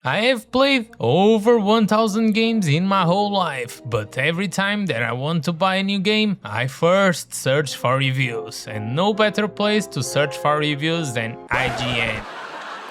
I have played over 1000 games in my whole life, but every time that I want to buy a new game, I first search for reviews, and no better place to search for reviews than IGN.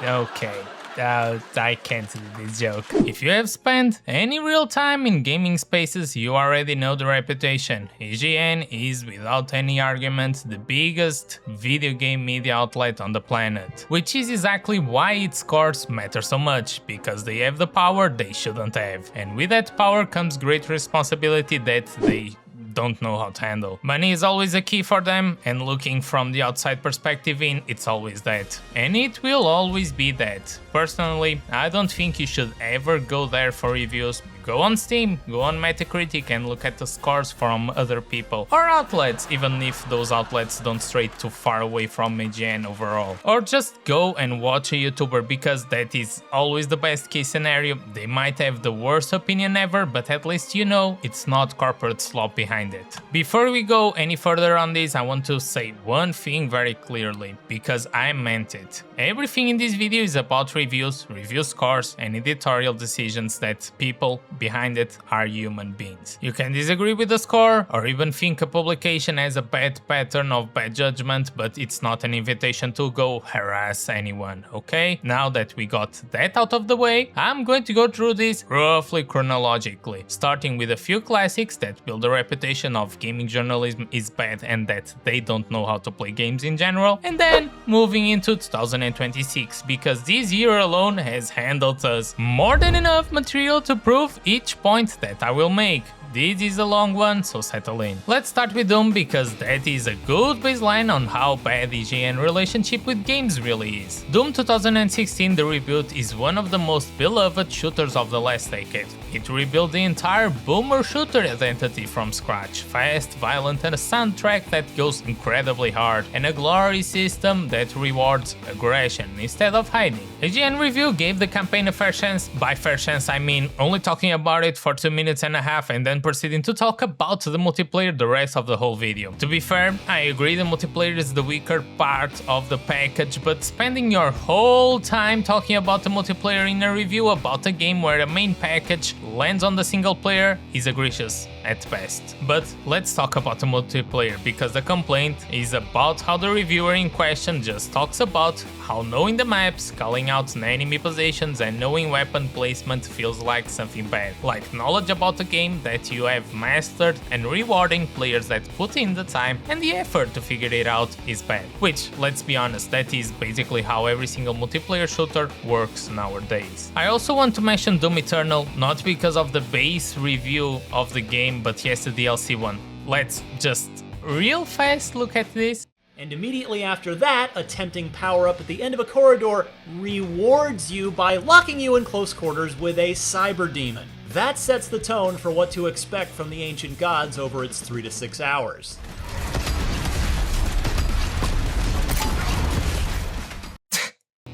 Okay. I can't do this joke. If you have spent any real time in gaming spaces, you already know the reputation. IGN is, without any argument, the biggest video game media outlet on the planet. Which is exactly why its scores matter so much, because they have the power they shouldn't have. And with that power comes great responsibility that they don't know how to handle. Money is always a key for them, and looking from the outside perspective in, it's always that. And it will always be that. Personally, I don't think you should ever go there for reviews. Go on Steam, go on Metacritic and look at the scores from other people. Or outlets, even if those outlets don't stray too far away from IGN overall. Or just go and watch a YouTuber, because that is always the best case scenario. They might have the worst opinion ever, but at least you know it's not corporate slop behind it. Before we go any further on this, I want to say one thing very clearly, because I meant it. Everything in this video is about reviews, review scores, and editorial decisions that people behind it are human beings. You can disagree with the score, or even think a publication has a bad pattern of bad judgment, but it's not an invitation to go harass anyone, okay? Now that we got that out of the way, I'm going to go through this roughly chronologically, starting with a few classics that build a reputation of gaming journalism is bad and that they don't know how to play games in general, and then moving into 2026, because this year alone has handled us more than enough material to prove each point that I will make. This is a long one, so settle in. Let's start with Doom, because that is a good baseline on how bad IGN relationship with games really is. Doom 2016, the reboot, is one of the most beloved shooters of the last decade. It rebuilt the entire boomer shooter identity from scratch, fast, violent, and a soundtrack that goes incredibly hard, and a glory system that rewards aggression instead of hiding. IGN review gave the campaign a fair chance. By fair chance I mean only talking about it for 2 minutes and a half and then proceeding to talk about the multiplayer the rest of the whole video. To be fair, I agree the multiplayer is the weaker part of the package, but spending your whole time talking about the multiplayer in a review about a game where the main package lands on the single player is egregious at best. But let's talk about the multiplayer, because the complaint is about how the reviewer in question just talks about how knowing the maps, calling out enemy positions and knowing weapon placement feels like something bad, like knowledge about the game that you have mastered, and rewarding players that put in the time and the effort to figure it out is bad. Which, let's be honest, that is basically how every single multiplayer shooter works nowadays. I also want to mention Doom Eternal, not because of the base review of the game, but yes, the DLC one. Let's just real fast look at this. And immediately after that, a tempting power-up at the end of a corridor rewards you by locking you in close quarters with a cyber demon. That sets the tone for what to expect from the ancient gods over its 3 to 6 hours.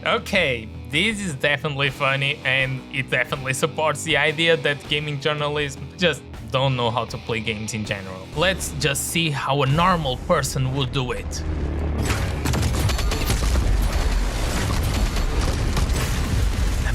Okay, this is definitely funny, and it definitely supports the idea that gaming journalism just don't know how to play games in general. Let's just see how a normal person would do it.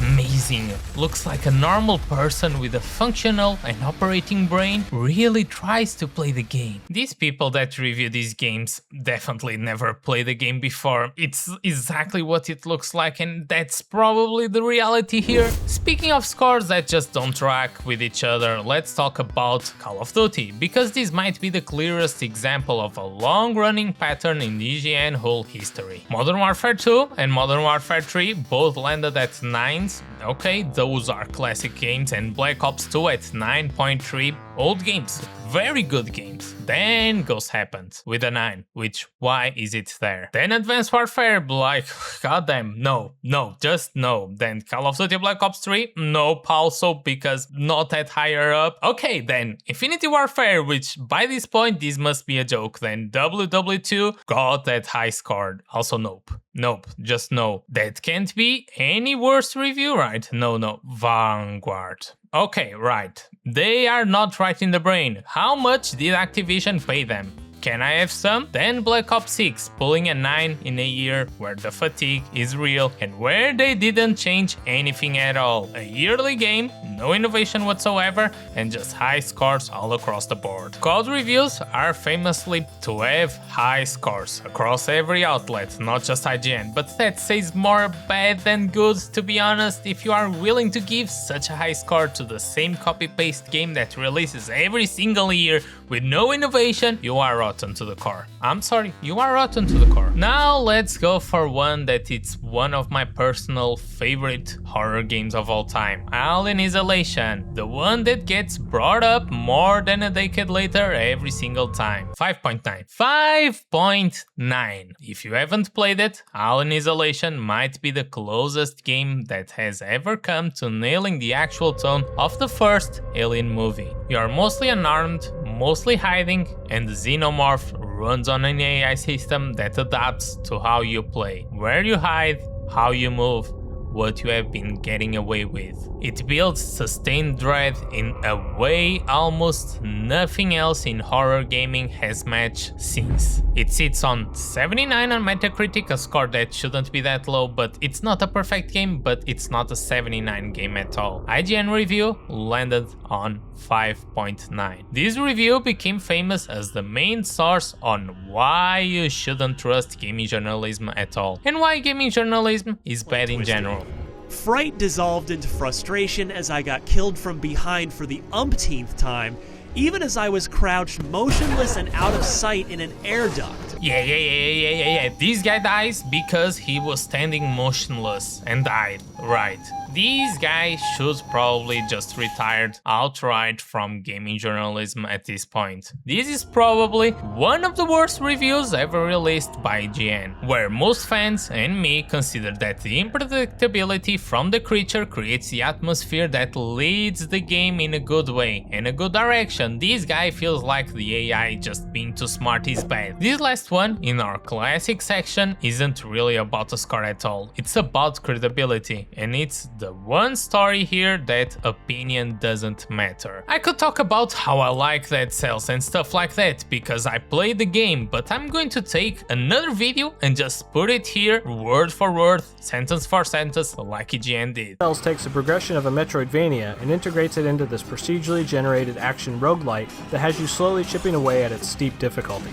Amazing. Looks like a normal person with a functional and operating brain really tries to play the game. These people that review these games definitely never played the game before. It's exactly what it looks like, and that's probably the reality here. Speaking of scores that just don't track with each other, let's talk about Call of Duty, because this might be the clearest example of a long-running pattern in the IGN whole history. Modern Warfare 2 and Modern Warfare 3 both landed at 9s. Okay, those are classic games, and Black Ops 2 at 9.3, old games, very good games. Then Ghost happened with a 9, which, why is it there? Then Advanced Warfare, like, goddamn, no, just no. Then Call of Duty Black Ops 3, nope, also, because not that higher up. Okay, then Infinity Warfare, which by this point, this must be a joke. Then WW2 got that high score, also nope. Nope, just no. That can't be any worse review, right? No, Vanguard. Okay, right. They are not right in the brain. How much did Activision pay them? Can I have some? Then Black Ops 6, pulling a 9 in a year where the fatigue is real and where they didn't change anything at all. A yearly game, no innovation whatsoever, and just high scores all across the board. COD reviews are famously to have high scores across every outlet, not just IGN, but that says more bad than good, to be honest. If you are willing to give such a high score to the same copy-paste game that releases every single year with no innovation, you are rotten to the core. I'm sorry, you are rotten to the core. Now let's go for one that it's one of my personal favorite horror games of all time. Alien Isolation, the one that gets brought up more than a decade later every single time. 5.9. 5.9. If you haven't played it, Alien Isolation might be the closest game that has ever come to nailing the actual tone of the first Alien movie. You are mostly unarmed, mostly hiding, and the xenomorph runs on an AI system that adapts to how you play, where you hide, how you move, what you have been getting away with. It builds sustained dread in a way almost nothing else in horror gaming has matched since. It sits on 79 on Metacritic, a score that shouldn't be that low, but it's not a perfect game, but it's not a 79 game at all. IGN review landed on 5.9. This review became famous as the main source on why you shouldn't trust gaming journalism at all, and why gaming journalism is bad in general. Fright dissolved into frustration as I got killed from behind for the umpteenth time, even as I was crouched motionless and out of sight in an air duct. Yeah. This guy dies because he was standing motionless and died, right. This guy should probably just retired outright from gaming journalism at this point. This is probably one of the worst reviews ever released by IGN, where most fans and me consider that the unpredictability from the creature creates the atmosphere that leads the game in a good way, in a good direction. This guy feels like the AI just being too smart is bad. This last one in our classic section isn't really about the score at all. It's about credibility, and it's the one story here that opinion doesn't matter. I could talk about how I like that cells and stuff like that because I played the game, but I'm going to take another video and just put it here word for word, sentence for sentence, like IGN did. Cells takes the progression of a Metroidvania and integrates it into this procedurally generated action roguelite that has you slowly chipping away at its steep difficulty.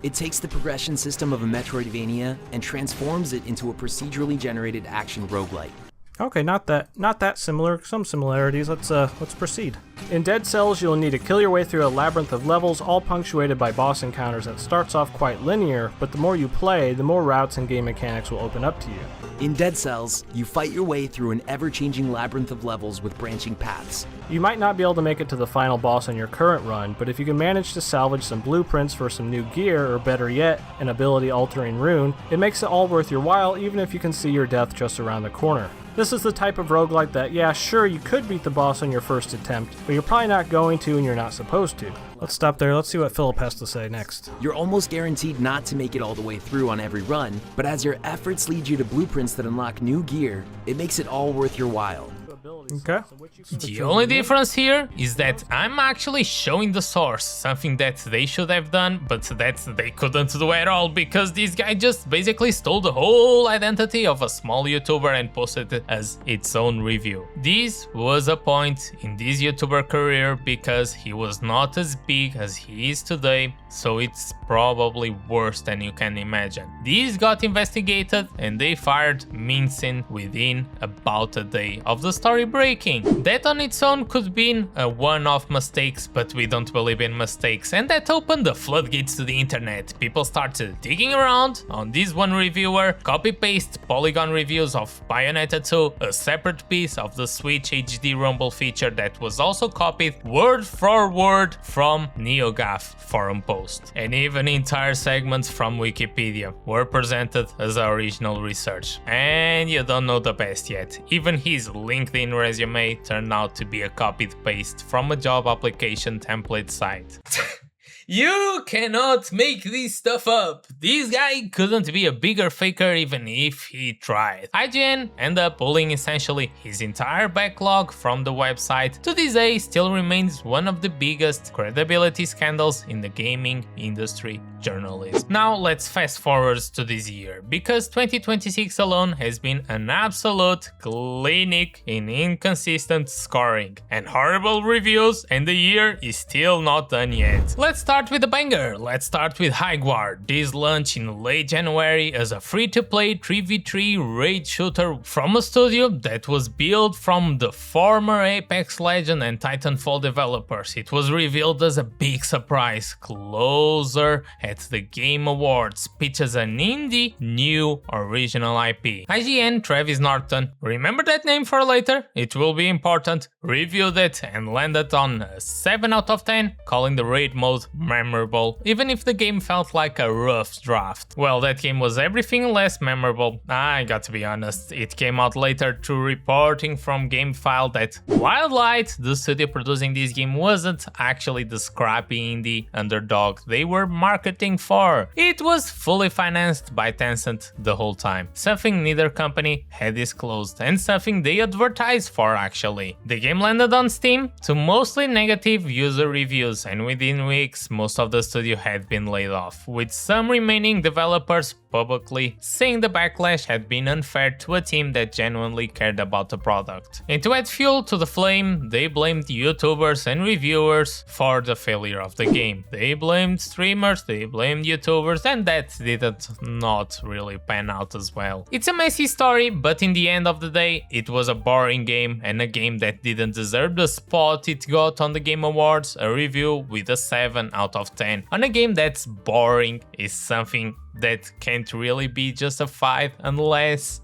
It takes the progression system of a Metroidvania and transforms it into a procedurally generated action roguelite. Okay, not that similar. Some similarities. Let's proceed. In Dead Cells, you'll need to kill your way through a labyrinth of levels, all punctuated by boss encounters that starts off quite linear, but the more you play, the more routes and game mechanics will open up to you. In Dead Cells, you fight your way through an ever-changing labyrinth of levels with branching paths. You might not be able to make it to the final boss on your current run, but if you can manage to salvage some blueprints for some new gear, or better yet, an ability-altering rune, it makes it all worth your while even if you can see your death just around the corner. This is the type of roguelite that, yeah, sure, you could beat the boss on your first attempt, but you're probably not going to and you're not supposed to. Let's stop there, let's see what Philip has to say next. You're almost guaranteed not to make it all the way through on every run, but as your efforts lead you to blueprints that unlock new gear, it makes it all worth your while. Okay. The only difference here is that I'm actually showing the source, something that they should have done, but that they couldn't do at all because this guy just basically stole the whole identity of a small YouTuber and posted it as its own review. This was a point in this YouTuber career because he was not as big as he is today, so it's probably worse than you can imagine. This got investigated and they fired Miucin within about a day of the story breaking. That on its own could be a one-off mistakes, but we don't believe in mistakes, and that opened the floodgates to the internet. People started digging around on this one reviewer, copy-paste Polygon reviews of Bayonetta 2, a separate piece of the Switch HD Rumble feature that was also copied word for word from NeoGAF forum post, and even entire segments from Wikipedia were presented as original research. And you don't know the best yet, even his LinkedIn resume turned out to be a copied paste from a job application template site. You cannot make this stuff up. This guy couldn't be a bigger faker even if he tried. IGN ended up pulling essentially his entire backlog from the website. To this day still remains one of the biggest credibility scandals in the gaming industry journalism. Now let's fast forward to this year, because 2026 alone has been an absolute clinic in inconsistent scoring and horrible reviews, and the year is still not done yet. Let's start with a banger. Let's start with Highguard. This launched in late January as a free-to-play 3v3 raid shooter from a studio that was built from the former Apex Legends and Titanfall developers. It was revealed as a big surprise closer at the Game Awards, pitched as an indie new original IP. IGN Travis Norton, remember that name for later? It will be important, reviewed it and landed on a 7 out of 10, calling the raid mode memorable, even if the game felt like a rough draft. Well, that game was everything less memorable. I got to be honest, it came out later through reporting from GameFile that Wildlight, the studio producing this game, wasn't actually the scrappy indie underdog they were marketing for. It was fully financed by Tencent the whole time, something neither company had disclosed and something they advertised for actually. The game landed on Steam to mostly negative user reviews, and within weeks most of the studio had been laid off, with some remaining developers publicly saying the backlash had been unfair to a team that genuinely cared about the product. And to add fuel to the flame, they blamed YouTubers and reviewers for the failure of the game. They blamed streamers, they blamed YouTubers, and that didn't not really pan out as well. It's a messy story, but in the end of the day, it was a boring game and a game that didn't deserve the spot it got on the Game Awards. A review with a 7 out of 10 on a game that's boring is something that can't really be justified unless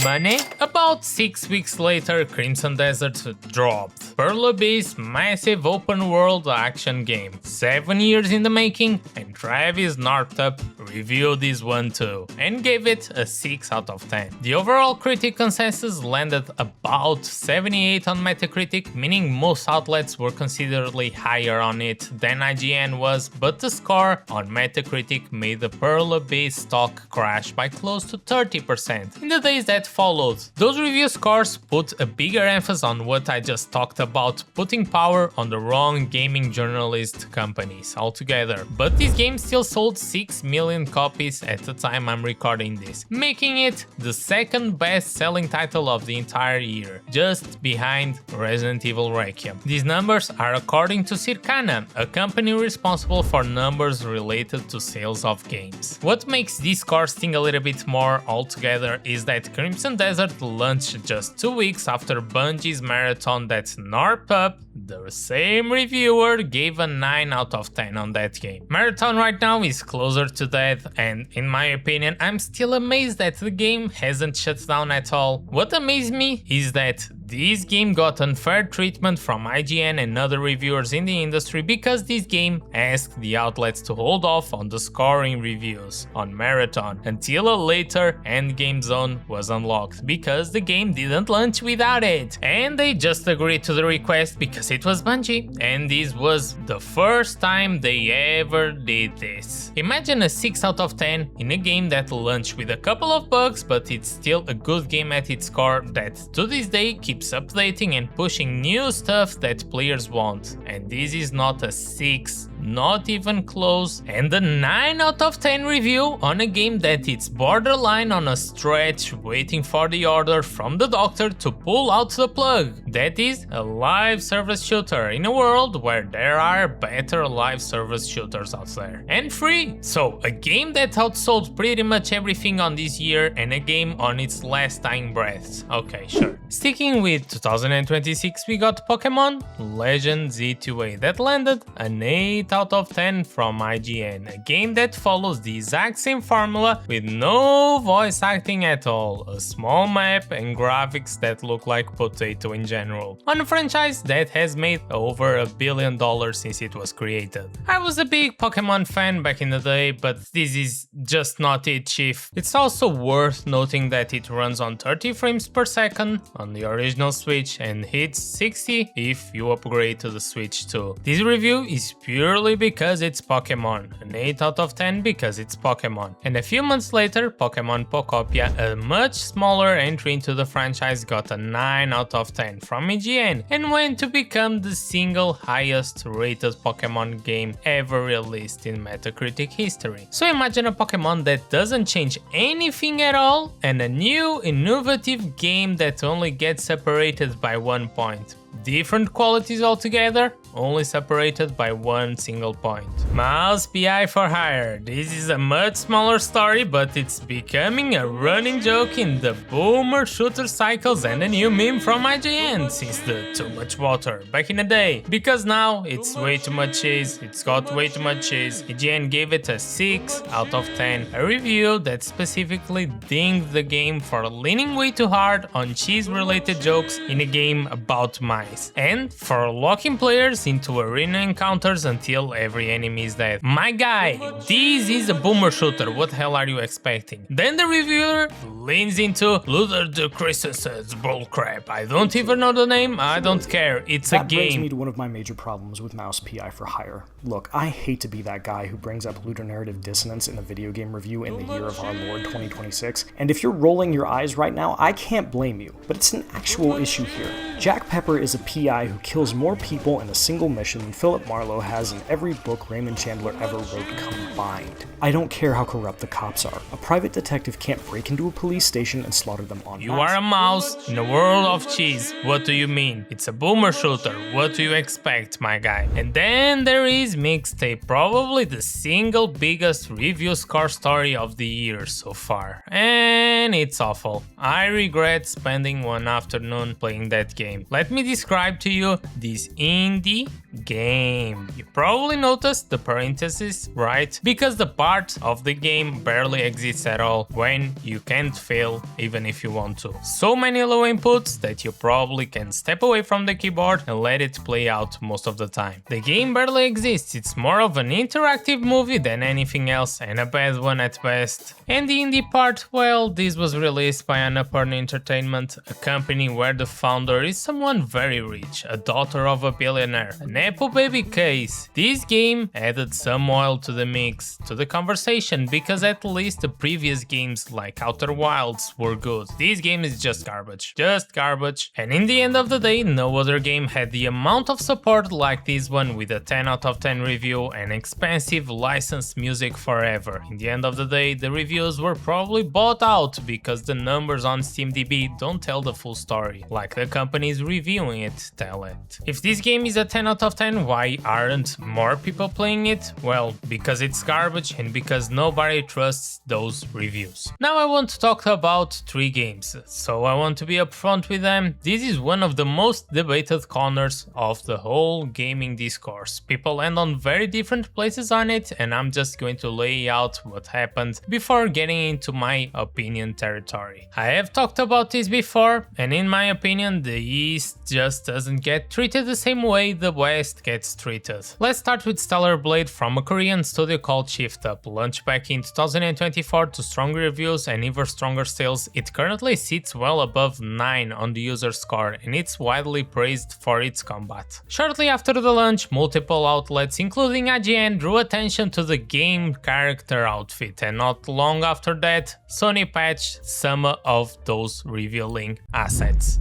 money. About 6 weeks later, Crimson Desert dropped Pearl Abyss, massive open world action game. 7 years in the making, and Travis Norton reviewed this one too and gave it a 6 out of 10. The overall critic consensus landed about 78 on Metacritic, meaning most outlets were considerably higher on it than IGN was, but the score on Metacritic made the Pearl Abyss stock crash by close to 30% in the days that followed. Those review scores put a bigger emphasis on what I just talked about, putting power on the wrong gaming journalist companies altogether. But this game still sold 6 million copies at the time I'm recording this, making it the second best selling title of the entire year, just behind Resident Evil Requiem. These numbers are according to Circana, a company responsible for numbers related to sales of games. What makes this score sting a little bit more altogether is that Crimson Desert launched just 2 weeks after Bungie's marathon that Norpup, the same reviewer, gave a 9 out of 10 on that game. Marathon right now is closer to death, and in my opinion, I'm still amazed that the game hasn't shut down at all. What amazed me is that this game got unfair treatment from IGN and other reviewers in the industry because this game asked the outlets to hold off on the scoring reviews on Marathon until a later endgame zone was unlocked, because the game didn't launch without it. And they just agreed to the request because it was Bungie, and this was the first time they ever did this. Imagine a 6 out of 10 in a game that launched with a couple of bugs, but it's still a good game at its core that to this day keeps updating and pushing new stuff that players want. And this is not a 6, not even close, and a 9 out of 10 review on a game that it's borderline on a stretch waiting for the order from the doctor to pull out the plug. That is a live service shooter in a world where there are better live service shooters out there. And free! So a game that outsold pretty much everything on this year, and a game on its last dying breaths. Okay, sure. Sticking with 2026, we got Pokemon Legend Z2A that landed an 8 out of 10 from IGN, a game that follows the exact same formula with no voice acting at all, a small map and graphics that look like potato in general, on a franchise that has made over $1 billion since it was created. I was a big Pokemon fan back in the day, but this is just not it, chief. It's also worth noting that it runs on 30 frames per second on the original Switch and hits 60 if you upgrade to the Switch 2. This review is purely purely because it's Pokemon, an 8 out of 10 because it's Pokemon. And a few months later, Pokemon Pokopia, a much smaller entry into the franchise, got a 9 out of 10 from IGN and went to become the single highest rated Pokemon game ever released in Metacritic history. So imagine a Pokemon that doesn't change anything at all and a new innovative game that only gets separated by 1 point. Different qualities altogether, only separated by 1 single point. Mouse PI for Hire. This is a much smaller story, but it's becoming a running joke in the boomer shooter cycles and a new meme from IGN since the too much water back in the day. Because now it's way too much cheese, it's got way too much cheese. IGN gave it a 6 out of 10, a review that specifically dinged the game for leaning way too hard on cheese related jokes in a game about mice, and for locking players into arena encounters until every enemy is dead. My guy, this is a boomer shooter, what the hell are you expecting? Then the reviewer leans into Luther de Christensen's bullcrap. I don't even know the name, I don't care, it's a That brings game. me to one of my major problems with Mouse PI for Hire. Look, I hate to be that guy who brings up ludonarrative dissonance in a video game review in the year of our Lord 2026, and if you're rolling your eyes right now, I can't blame you, but it's an actual issue here. Jack Pepper is a PI who kills more people in a single mission than Philip Marlowe has in every book Raymond Chandler ever wrote combined. I don't care how corrupt the cops are. A private detective can't break into a police station and slaughter them en You masse. are a mouse in a world of cheese, what do you mean? It's a boomer shooter, what do you expect, my guy? And then there is Mixtape, probably the single biggest review score story of the year so far. And it's awful. I regret spending one afternoon playing that game. Let me describe to you this indie game. You probably noticed the parentheses, right? Because the part of the game barely exists at all when you can't fail even if you want to. So many low inputs that you probably can step away from the keyboard and let it play out most of the time. The game barely exists, it's more of an interactive movie than anything else, and a bad one at best. And the indie part, well, this was released by Annapurna Entertainment, a company where the founder is someone very rich, a daughter of a billionaire, an Apple baby case. This game added some oil to the mix, to the conversation, because at least the previous games like Outer Wilds were good. This game is just garbage, and in the end of the day, no other game had the amount of support like this one with a 10 out of 10 review and expensive licensed music forever. In the end of the day, the reviews were probably bought out because the numbers on SteamDB don't tell the full story, like the companies reviewing it tell it. If this game is a 10 out of 10, why aren't more people playing it? Well, because it's garbage and because nobody trusts those reviews. Now I want to talk about 3 games, so I want to be upfront with them. This is one of the most debated corners of the whole gaming discourse. People land on very different places on it, and I'm just going to lay out what happened before getting into my opinion territory. I have talked about this before, and in my opinion, the East just doesn't get treated the same way the West gets treated. Let's start with Stellar Blade from a Korean studio called Shift Up. Launched back in 2024 to strong reviews and even stronger sales, it currently sits well above 9 on the user score, and it's widely praised for its combat. Shortly after the launch, multiple outlets including IGN drew attention to the game character outfit, and not long after that, Sony patched some of those revealing assets.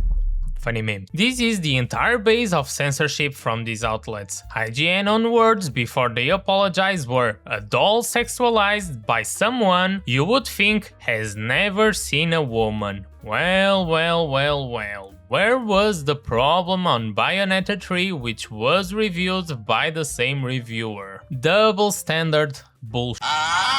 Funny meme. This is the entire base of censorship from these outlets. IGN on words before they apologize were a doll sexualized by someone you would think has never seen a woman. Well. Where was the problem on Bayonetta 3, which was reviewed by the same reviewer? Double standard bullshit.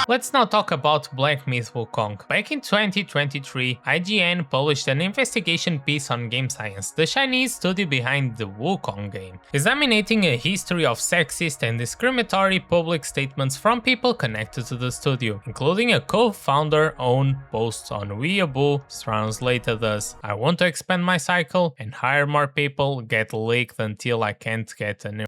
Let's now talk about Black Myth Wukong. Back in 2023, IGN published an investigation piece on Game Science, the Chinese studio behind the Wukong game, examining a history of sexist and discriminatory public statements from people connected to the studio, including a co-founder own post on Weibo translated as, "I want to expand my cycle and hire more people, get leaked until I can't get a new."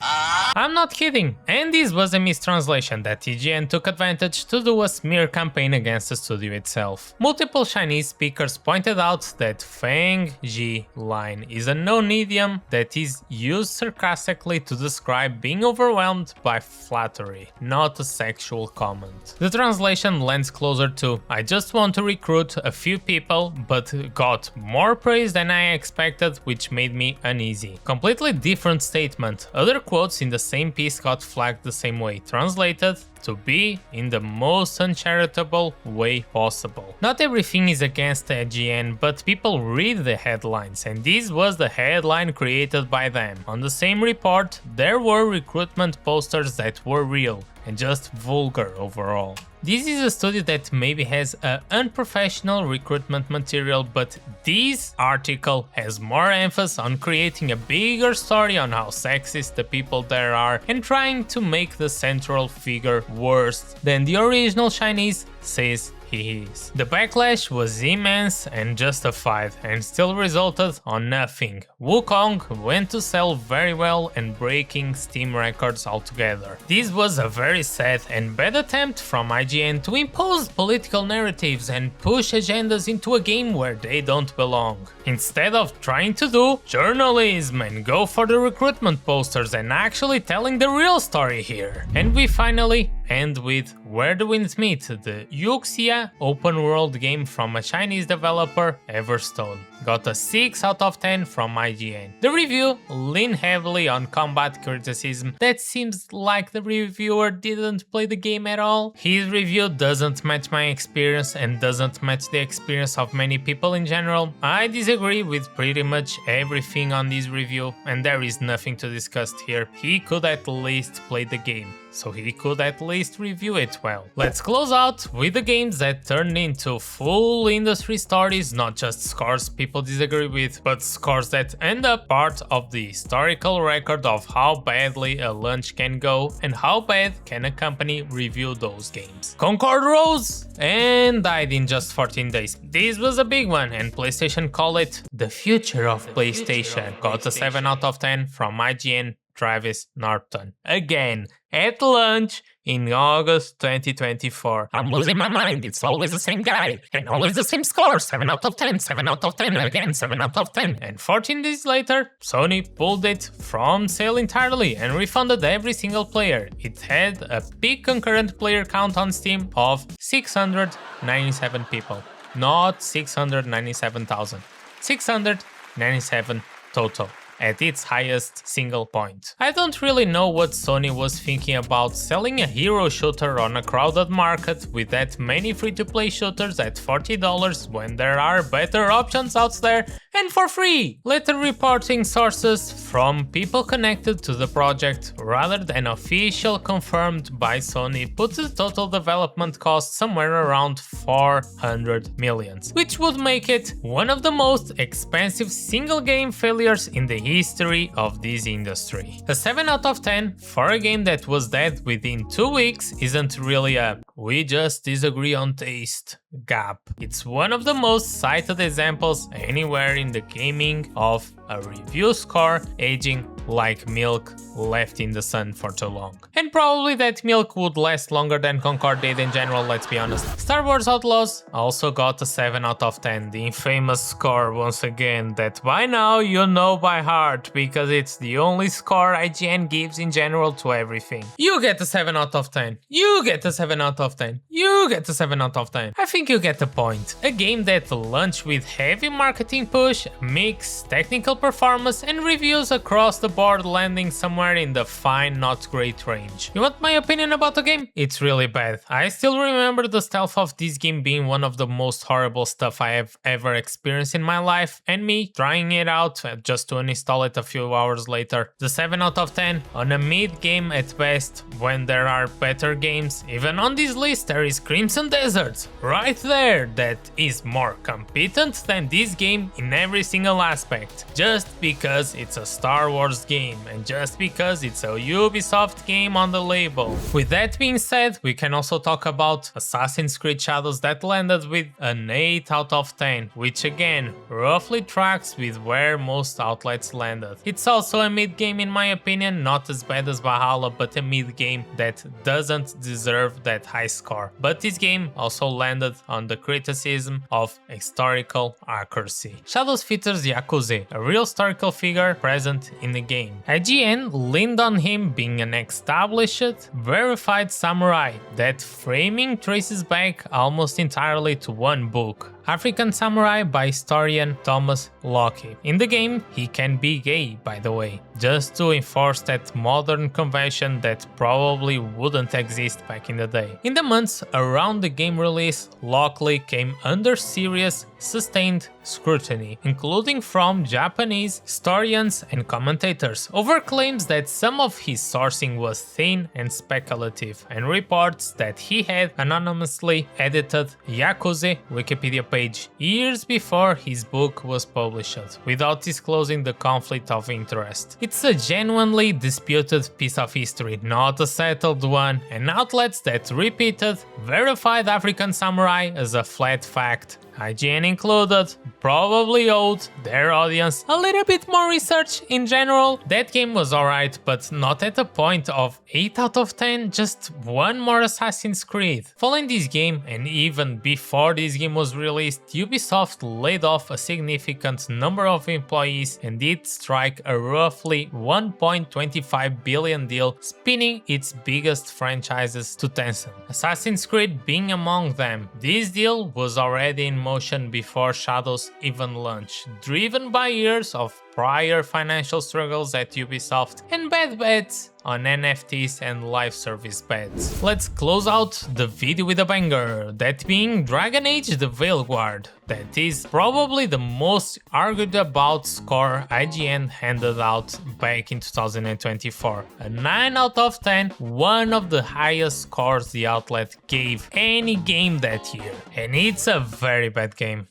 I'm not kidding, and this was a mistranslation that IGN took advantage to do a smear campaign against the studio itself. Multiple Chinese speakers pointed out that Fang Ji line is a known idiom that is used sarcastically to describe being overwhelmed by flattery, not a sexual comment. The translation lends closer to "I just want to recruit a few people," but got more praise than I expected, which made me uneasy. Completely different statement. Other quotes in the same piece got flagged the same way, translated to be in the most uncharitable way possible. Not everything is against IGN, but people read the headlines, and this was the headline created by them. On the same report, there were recruitment posters that were real and just vulgar overall. This is a studio that maybe has an unprofessional recruitment material, but this article has more emphasis on creating a bigger story on how sexist the people there are and trying to make the central figure worse than the original Chinese says he is. The backlash was immense and justified, and still resulted on nothing. Wukong went to sell very well and breaking Steam records altogether. This was a very sad and bad attempt from IGN to impose political narratives and push agendas into a game where they don't belong. Instead of trying to do journalism and go for the recruitment posters and actually telling the real story here. And we finally end with Where the Winds Meet, the Yuxia open world game from a Chinese developer, Everstone. Got a 6 out of 10 from IGN. The review leaned heavily on combat criticism. That seems like the reviewer didn't play the game at all. His review doesn't match my experience and doesn't match the experience of many people in general. I disagree with pretty much everything on this review, and there is nothing to discuss here. He could at least play the game, so he could at least review it well. Let's close out with the games that turned into full industry stories, not just scores people disagree with, but scores that end up part of the historical record of how badly a launch can go and how bad can a company review those games. Concord rose and died in just 14 days. This was a big one, and PlayStation called it the future of PlayStation. Got a 7 out of 10 from IGN Travis Norton. Again, at launch in August 2024. I'm losing my mind, it's always the same guy, and always the same score, 7 out of 10, 7 out of 10, again 7 out of 10. And 14 days later, Sony pulled it from sale entirely and refunded every single player. It had a peak concurrent player count on Steam of 697 people. Not 697,000. 697 total. At its highest single point. I don't really know what Sony was thinking about selling a hero shooter on a crowded market with that many free-to-play shooters at $40 when there are better options out there and for free. Later reporting sources from people connected to the project rather than official confirmed by Sony put the total development cost somewhere around 400 million, which would make it one of the most expensive single game failures in the history of this industry. A 7 out of 10 for a game that was dead within 2 weeks isn't really a "we just disagree on taste" gap. It's one of the most cited examples anywhere in the gaming of a review score aging like milk left in the sun for too long. And probably that milk would last longer than Concord did in general, let's be honest. Star Wars Outlaws also got a 7 out of 10, the infamous score once again that by now you know by heart because it's the only score IGN gives in general to everything. You get a 7 out of 10, you get a 7 out of 10, you get a 7 out of 10. I think you get the point. A game that launched with heavy marketing push, mixed technical performance and reviews across the board landing somewhere in the fine not great range. You want my opinion about the game? It's really bad. I still remember the stealth of this game being one of the most horrible stuff I have ever experienced in my life, and me trying it out just to uninstall it a few hours later. The 7 out of 10 on a mid game at best when there are better games. Even on this list there is Crimson Desert right there that is more competent than this game in every single aspect, just because it's a Star Wars first game, and just because it's a Ubisoft game on the label. With that being said, we can also talk about Assassin's Creed Shadows that landed with an 8 out of 10, which again, roughly tracks with where most outlets landed. It's also a mid game in my opinion, not as bad as Valhalla, but a mid game that doesn't deserve that high score. But this game also landed on the criticism of historical accuracy. Shadows features Yakuza, a real historical figure present in the game. IGN leaned on him being an established, verified samurai. That framing traces back almost entirely to one book, African Samurai by historian Thomas Locke. In the game, he can be gay, by the way, just to enforce that modern convention that probably wouldn't exist back in the day. In the months around the game release, Locke came under serious, sustained scrutiny, including from Japanese historians and commentators, over claims that some of his sourcing was thin and speculative, and reports that he had anonymously edited Yakuza Wikipedia page years before his book was published, without disclosing the conflict of interest. It's a genuinely disputed piece of history, not a settled one, and outlets that repeated, verified African Samurai as a flat fact, IGN included, probably owed their audience a little bit more research in general. That game was alright, but not at the point of 8 out of 10, just one more Assassin's Creed. Following this game, and even before this game was released, Ubisoft laid off a significant number of employees and did strike a roughly $1.25 billion deal, spinning its biggest franchises to Tencent, Assassin's Creed being among them. This deal was already in motion before Shadows even launched, driven by years of prior financial struggles at Ubisoft and bad bets on NFTs and live service bets. Let's close out the video with a banger, that being Dragon Age the Veilguard. That is probably the most argued about score IGN handed out back in 2024. A 9 out of 10, one of the highest scores the outlet gave any game that year. And it's a very bad game.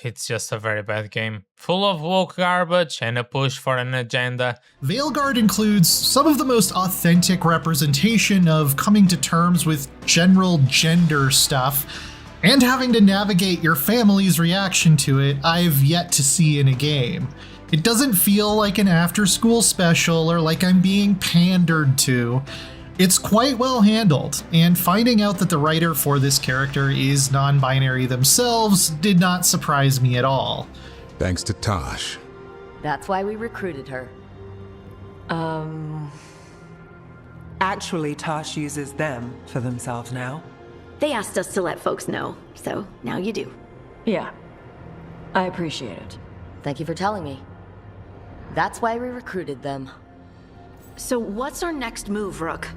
It's just a very bad game, full of woke garbage and a push for an agenda. Veilguard includes some of the most authentic representation of coming to terms with general gender stuff and having to navigate your family's reaction to it I've yet to see in a game. It doesn't feel like an after-school special or like I'm being pandered to. It's quite well handled, and finding out that the writer for this character is non-binary themselves did not surprise me at all. Thanks to Tosh. That's why we recruited her. Actually, Tosh uses them for themselves now. They asked us to let folks know, so now you do. Yeah, I appreciate it. Thank you for telling me. That's why we recruited them. So what's our next move, Rook?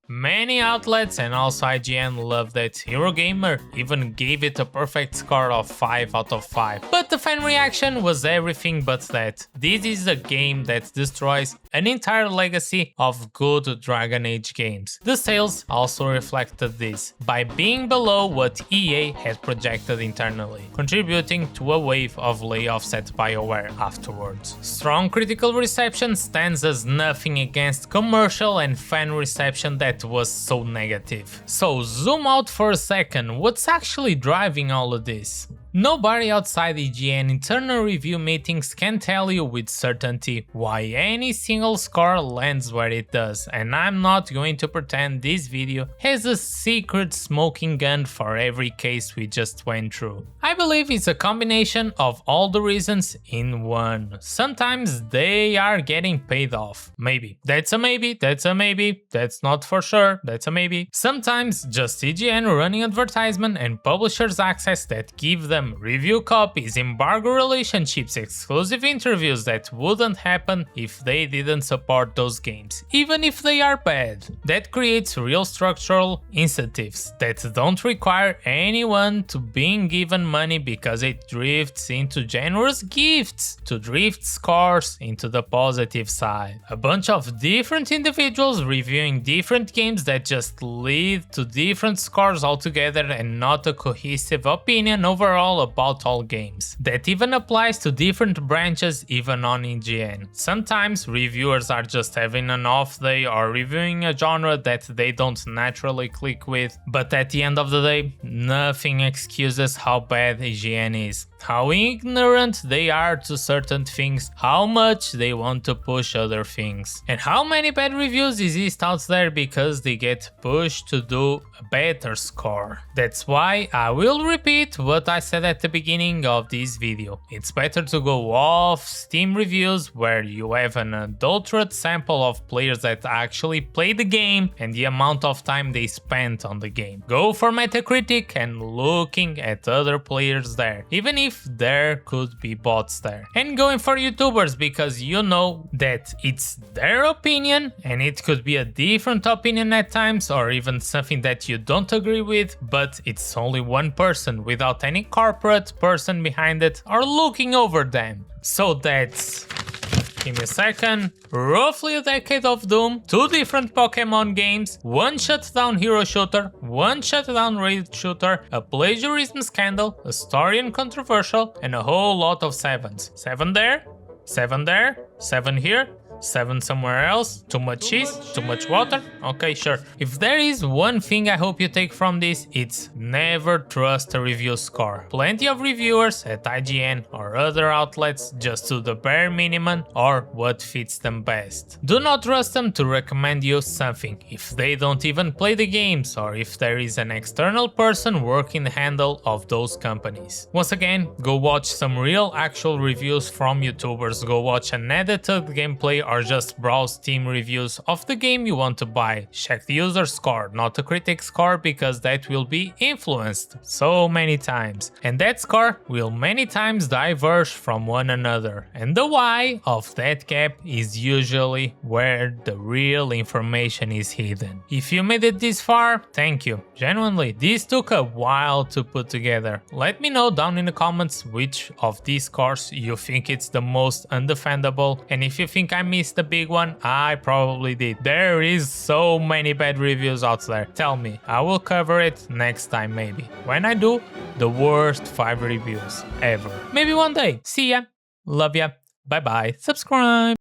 Many outlets and also IGN love that Eurogamer even gave it a perfect score of 5 out of 5. But the fan reaction was everything but that. This is a game that destroys an entire legacy of good Dragon Age games. The sales also reflected this, by being below what EA had projected internally, contributing to a wave of layoffs at BioWare afterwards. Strong critical reception stands as nothing against commercial and fan reception that was so negative. So zoom out for a second, what's actually driving all of this? Nobody outside IGN internal review meetings can tell you with certainty why any single score lands where it does, and I'm not going to pretend this video has a secret smoking gun for every case we just went through. I believe it's a combination of all the reasons in one. Sometimes they are getting paid off. Maybe. That's a maybe, that's a maybe, that's not for sure, that's a maybe. Sometimes just IGN running advertisement and publishers access that give them review copies, embargo relationships, exclusive interviews that wouldn't happen if they didn't support those games, even if they are bad. That creates real structural incentives that don't require anyone to being given money because it drifts into generous gifts to drift scores into the positive side. A bunch of different individuals reviewing different games that just lead to different scores altogether and not a cohesive opinion overall general about all games. That even applies to different branches even on IGN. Sometimes reviewers are just having an off day or reviewing a genre that they don't naturally click with, but at the end of the day, nothing excuses how bad IGN is, how ignorant they are to certain things, how much they want to push other things, and how many bad reviews exist out there because they get pushed to do a better score. That's why I will repeat what I said at the beginning of this video. It's better to go off Steam reviews where you have an adulterated sample of players that actually play the game and the amount of time they spent on the game. Go for Metacritic and looking at other players there, even if there could be bots there. And going for YouTubers because you know that it's their opinion and it could be a different opinion at times or even something that you don't agree with, but it's only one person without any corporate person behind it or looking over them. So that's, give me a second, roughly a decade of Doom, 2 different Pokemon games, 1 shutdown hero shooter, 1 shutdown raid shooter, a plagiarism scandal, a story and controversial, and a whole lot of 7s. 7 there, 7 there, 7 here, 7 somewhere else, too much cheese, too much water, okay sure. If there is one thing I hope you take from this, it's never trust a review score. Plenty of reviewers at IGN or other outlets just do the bare minimum or what fits them best. Do not trust them to recommend you something if they don't even play the games or if there is an external person working the handle of those companies. Once again, go watch some real actual reviews from YouTubers, go watch an edited gameplay or just browse Steam reviews of the game you want to buy. Check the user score, not the critic score, because that will be influenced so many times. And that score will many times diverge from one another. And the why of that gap is usually where the real information is hidden. If you made it this far, thank you. Genuinely, this took a while to put together. Let me know down in the comments which of these scores you think it's the most undefendable, and if you think I missed the big one, I probably did. There is so many bad reviews out there. Tell me, I will cover it next time maybe. When I do the worst 5 reviews ever. Maybe one day. See ya. Love ya. Bye bye. Subscribe.